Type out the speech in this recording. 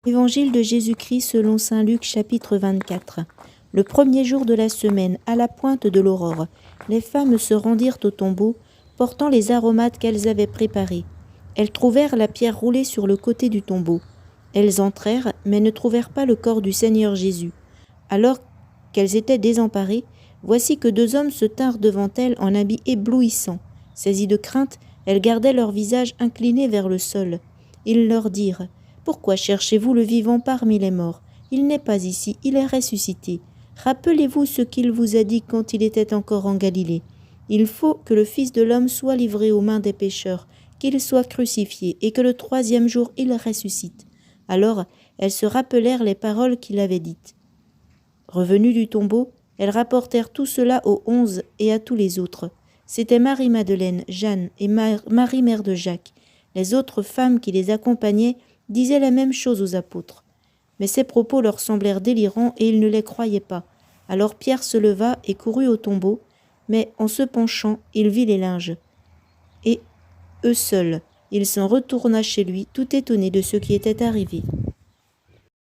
Évangile de Jésus-Christ selon saint Luc chapitre 24. Le premier jour de la semaine, à la pointe de l'aurore, les femmes se rendirent au tombeau, portant les aromates qu'elles avaient préparés. Elles trouvèrent la pierre roulée sur le côté du tombeau. Elles entrèrent, mais ne trouvèrent pas le corps du Seigneur Jésus. Alors qu'elles étaient désemparées, voici que deux hommes se tinrent devant elles en habits éblouissants. Saisies de crainte, elles gardaient leur visage incliné vers le sol. Ils leur dirent: « Pourquoi cherchez-vous le vivant parmi les morts? Il n'est pas ici, il est ressuscité. Rappelez-vous ce qu'il vous a dit quand il était encore en Galilée. Il faut que le Fils de l'homme soit livré aux mains des pécheurs, qu'il soit crucifié, et que le troisième jour il ressuscite. » Alors elles se rappelèrent les paroles qu'il avait dites. Revenues du tombeau, elles rapportèrent tout cela aux 11 et à tous les autres. C'étaient Marie-Madeleine, Jeanne et Marie mère de Jacques. Les autres femmes qui les accompagnaient disaient la même chose aux apôtres. Mais ces propos leur semblèrent délirants et ils ne les croyaient pas. Alors Pierre se leva et courut au tombeau, mais en se penchant, il vit les linges. Et eux seuls, il s'en retourna chez lui, tout étonné de ce qui était arrivé.